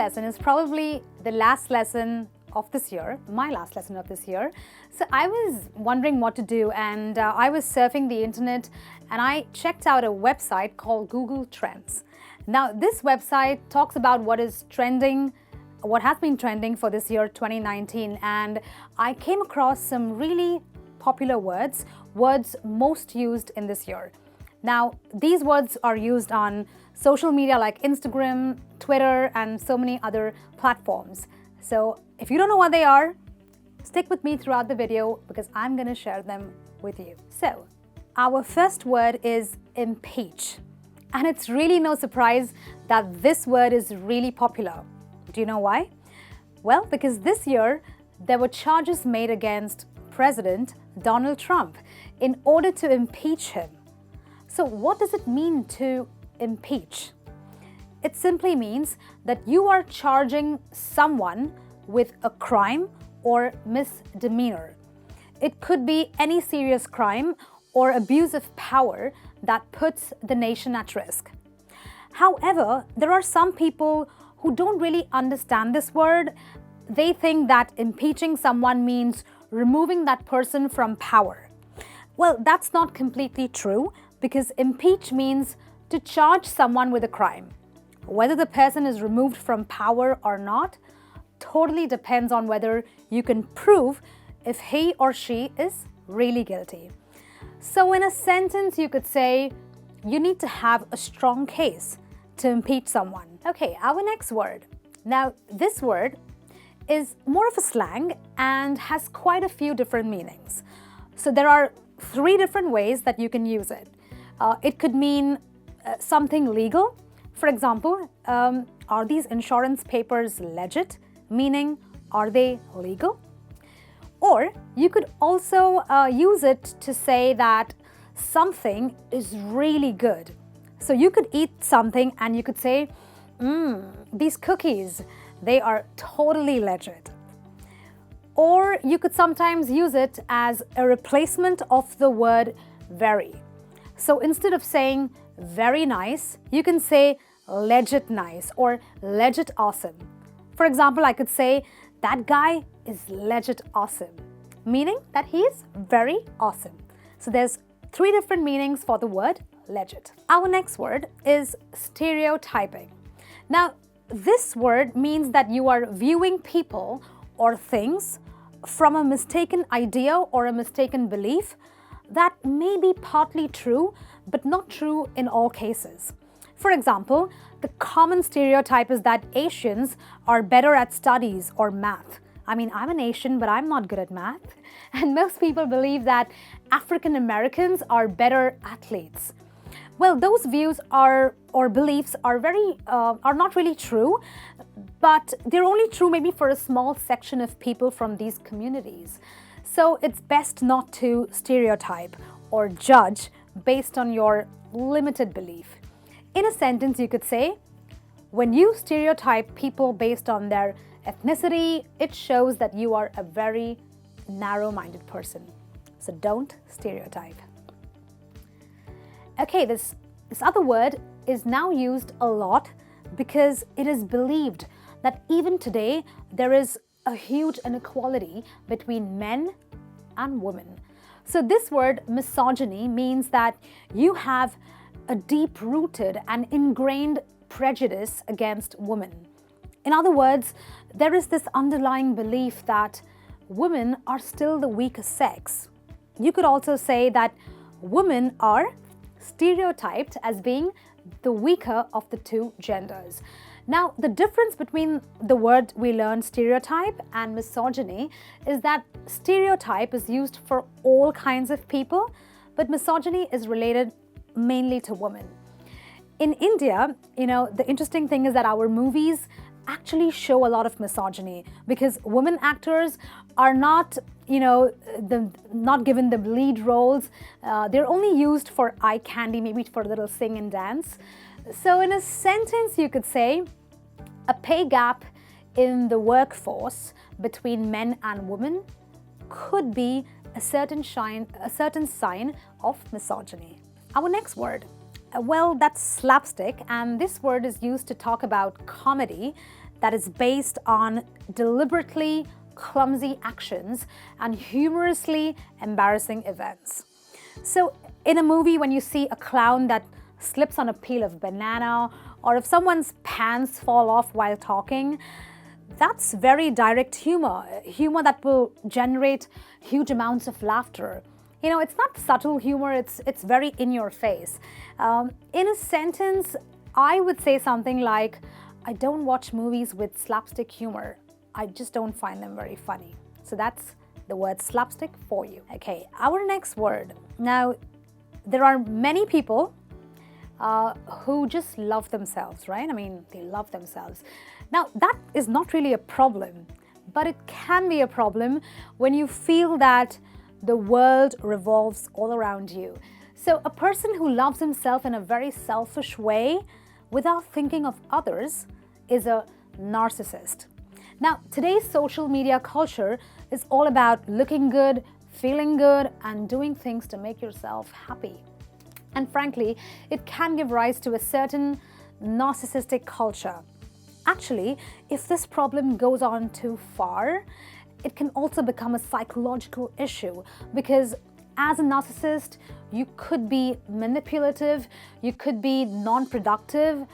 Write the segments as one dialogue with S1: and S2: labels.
S1: lesson is probably the last lesson of this year, my last lesson of this year. So I was wondering what to do, and I was surfing the internet and I checked out a website called Google Trends. Now this website talks about what is trending, what has been trending for this year 2019, and I came across some really popular words most used in this year. Now these words are used on social media like Instagram, Twitter, and so many other platforms. So if you don't know what they are, stick with me throughout the video because I'm going to share them with you. So our first word is impeach. And it's really no surprise that this word is really popular. Do you know why? Well, because this year there were charges made against President Donald Trump in order to impeach him. So what does it mean to impeach? It simply means that you are charging someone with a crime or misdemeanor. It could be any serious crime or abuse of power that puts the nation at risk. However, there are some people who don't really understand this word. They think that impeaching someone means removing that person from power. Well, that's not completely true, because impeach means to charge someone with a crime. Whether the person is removed from power or not totally depends on whether you can prove if he or she is really guilty. So in a sentence, you could say, you need to have a strong case to impeach someone. Okay, our next word. Now, this word is more of a slang and has quite a few different meanings. So there are 3 different ways that you can use it. It could mean something legal. For example, are these insurance papers legit? Meaning, are they legal? Or you could also use it to say that something is really good. So you could eat something and you could say, these cookies, they are totally legit. Or you could sometimes use it as a replacement of the word very. So instead of saying very nice, you can say legit nice or legit awesome. For example, I could say that guy is legit awesome, meaning that he is very awesome. So there's 3 different meanings for the word legit. Our next word is stereotyping. Now, this word means that you are viewing people or things from a mistaken idea or a mistaken belief that may be partly true, but not true in all cases. For example, the common stereotype is that Asians are better at studies or math. I mean, I'm an Asian, but I'm not good at math. And most people believe that African Americans are better athletes. Well, those views or beliefs are not really true, but they're only true maybe for a small section of people from these communities. So it's best not to stereotype or judge based on your limited belief. In a sentence, you could say, when you stereotype people based on their ethnicity, it shows that you are a very narrow-minded person. So don't stereotype. Okay, this other word is now used a lot because it is believed that even today there is a huge inequality between men and women. So this word misogyny means that you have a deep-rooted and ingrained prejudice against women. In other words, there is this underlying belief that women are still the weaker sex. You could also say that women are stereotyped as being the weaker of the 2 genders. Now, the difference between the word we learned, stereotype, and misogyny is that stereotype is used for all kinds of people, but misogyny is related mainly to women. In India, the interesting thing is that our movies actually show a lot of misogyny because women actors are not, not given the lead roles. They're only used for eye candy, maybe for a little sing and dance. So in a sentence, you could say, a pay gap in the workforce between men and women could be a certain sign of misogyny. Our next word, well, that's slapstick, and this word is used to talk about comedy that is based on deliberately clumsy actions and humorously embarrassing events. So in a movie, when you see a clown that slips on a peel of banana, or if someone's pants fall off while talking, that's very direct humor that will generate huge amounts of laughter. You know, it's not subtle humor, it's very in your face. In a sentence, I would say something like, I don't watch movies with slapstick humor. I just don't find them very funny. So that's the word slapstick for you. Okay, our next word. Now, there are many people who just love themselves, right? I mean, they love themselves. Now, that is not really a problem, but it can be a problem when you feel that the world revolves all around you. So a person who loves himself in a very selfish way without thinking of others is a narcissist. Now, today's social media culture is all about looking good, feeling good, and doing things to make yourself happy. And frankly, it can give rise to a certain narcissistic culture. Actually, if this problem goes on too far, it can also become a psychological issue, because as a narcissist, you could be manipulative, you could be non-productive,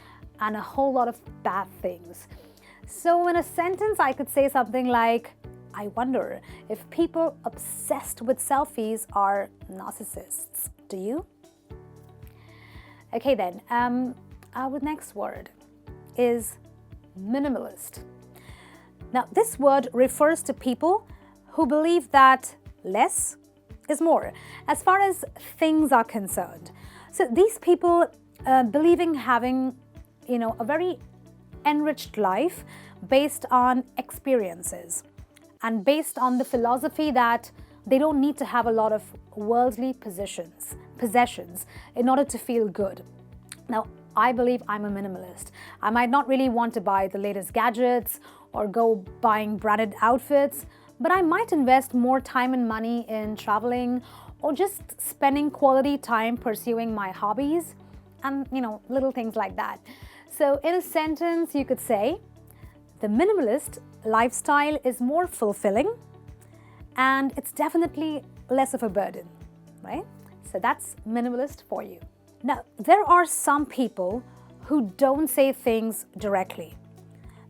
S1: and a whole lot of bad things. So in a sentence, I could say something like, I wonder if people obsessed with selfies are narcissists. Do you? Okay then, our next word is minimalist. Now, this word refers to people who believe that less is more as far as things are concerned. So these people believing having, a very enriched life based on experiences and based on the philosophy that they don't need to have a lot of worldly possessions in order to feel good. Now, I believe I'm a minimalist. I might not really want to buy the latest gadgets or go buying branded outfits, but I might invest more time and money in traveling or just spending quality time pursuing my hobbies and, little things like that. So in a sentence, you could say, the minimalist lifestyle is more fulfilling and it's definitely less of a burden, right? So that's minimalist for you. Now, there are some people who don't say things directly,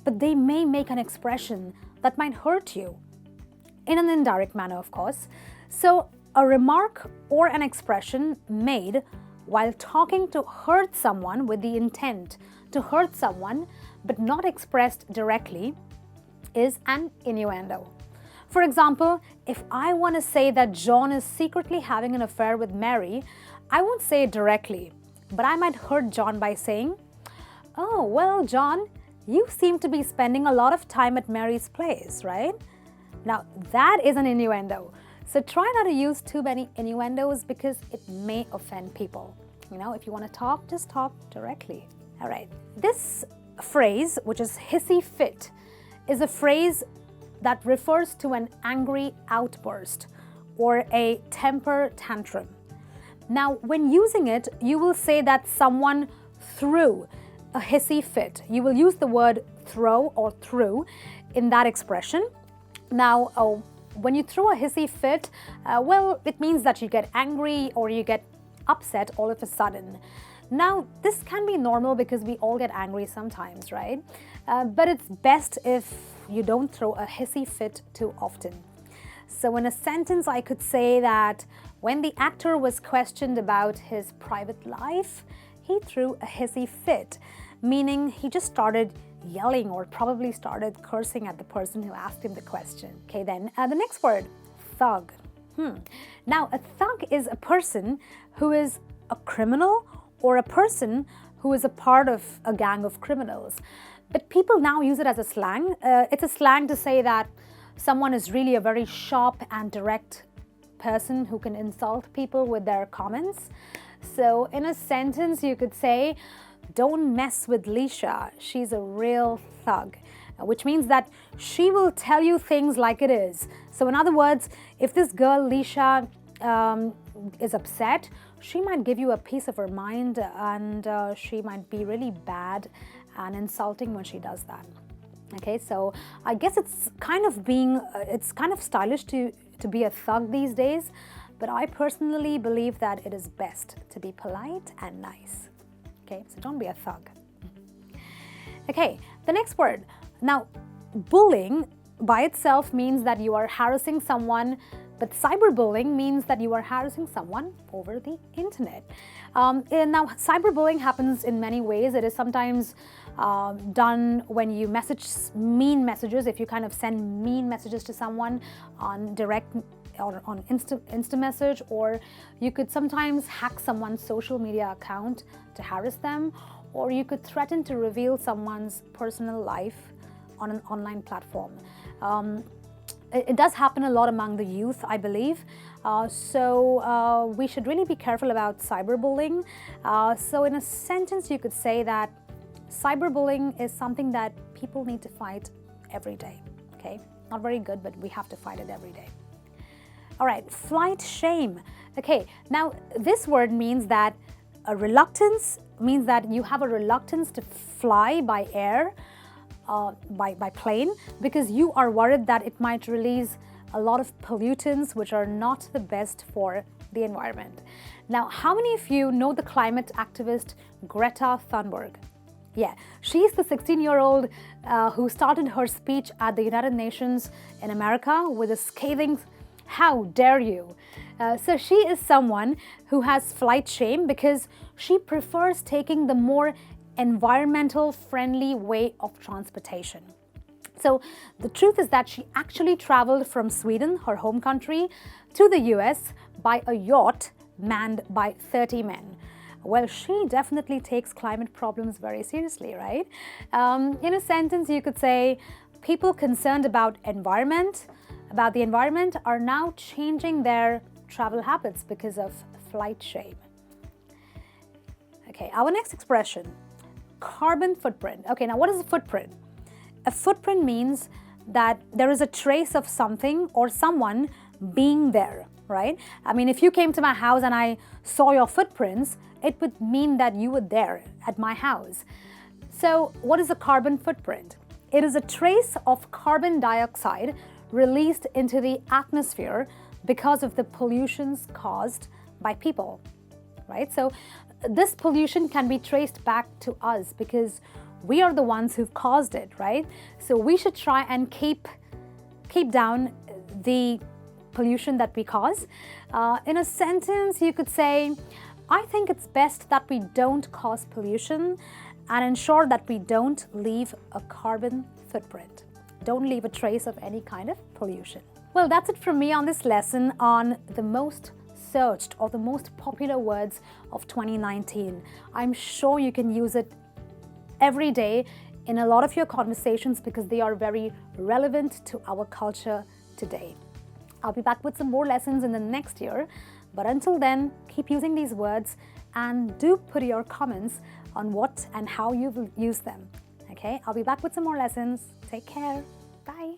S1: but they may make an expression that might hurt you in an indirect manner, of course. So a remark or an expression made while talking to hurt someone with the intent to hurt someone, but not expressed directly, is an innuendo. For example, if I want to say that John is secretly having an affair with Mary, I won't say it directly, but I might hurt John by saying, oh, well, John, you seem to be spending a lot of time at Mary's place, right? Now, that is an innuendo. So try not to use too many innuendos because it may offend people. If you want to talk, just talk directly. All right. This phrase, which is hissy fit, is a phrase that refers to an angry outburst or a temper tantrum. Now, when using it, you will say that someone threw a hissy fit. You will use the word throw or threw in that expression. Now, when you throw a hissy fit, it means that you get angry or you get upset all of a sudden. Now, this can be normal because we all get angry sometimes, right? But it's best if you don't throw a hissy fit too often. So in a sentence, I could say that when the actor was questioned about his private life, he threw a hissy fit, meaning he just started yelling or probably started cursing at the person who asked him the question. Okay, then the next word, thug. Now, a thug is a person who is a criminal or a person who is a part of a gang of criminals. But people now use it as a slang. It's a slang to say that someone is really a very sharp and direct person who can insult people with their comments. So in a sentence, you could say, don't mess with Leisha, she's a real thug, which means that she will tell you things like it is. So in other words, if this girl Leisha is upset, she might give you a piece of her mind and she might be really bad and insulting when she does that. Okay, so I guess it's kind of stylish to be a thug these days, but I personally believe that it is best to be polite and nice. Okay, so don't be a thug. Okay, the next word. Now, bullying by itself means that you are harassing someone, but cyberbullying means that you are harassing someone over the internet. And now, cyberbullying happens in many ways. It is sometimes done when you message mean messages, if you kind of send mean messages to someone on direct or on Insta message, or you could sometimes hack someone's social media account to harass them, or you could threaten to reveal someone's personal life on an online platform. It does happen a lot among the youth, I believe. So we should really be careful about cyberbullying. So in a sentence, you could say that cyberbullying is something that people need to fight every day. Okay, not very good, but we have to fight it every day. All right, flight shame. Okay, now this word means that a reluctance means that you have a reluctance to fly by air, by plane, because you are worried that it might release a lot of pollutants which are not the best for the environment. Now, how many of you know the climate activist Greta Thunberg? Yeah, she's the 16-year-old who started her speech at the United Nations in America with a scathing, "How dare you?" So she is someone who has flight shame because she prefers taking the more environmental friendly way of transportation. So the truth is that she actually traveled from Sweden, her home country, to the US by a yacht manned by 30 men. Well, she definitely takes climate problems very seriously, right? In a sentence, you could say, people concerned about the environment are now changing their travel habits because of flight shame. Okay, our next expression, carbon footprint. Okay, now what is a footprint? A footprint means that there is a trace of something or someone being there, right? I mean, if you came to my house and I saw your footprints, it would mean that you were there at my house. So what is a carbon footprint? It is a trace of carbon dioxide released into the atmosphere because of the pollutions caused by people, right? So this pollution can be traced back to us because we are the ones who've caused it, right? So we should try and keep down the pollution that we cause. In a sentence, you could say, I think it's best that we don't cause pollution and ensure that we don't leave a carbon footprint. Don't leave a trace of any kind of pollution. Well, that's it from me on this lesson on the most searched or the most popular words of 2019. I'm sure you can use it every day in a lot of your conversations because they are very relevant to our culture today. I'll be back with some more lessons in the next year, but until then, keep using these words and do put your comments on what and how you will use them. Okay, I'll be back with some more lessons. Take care. Bye.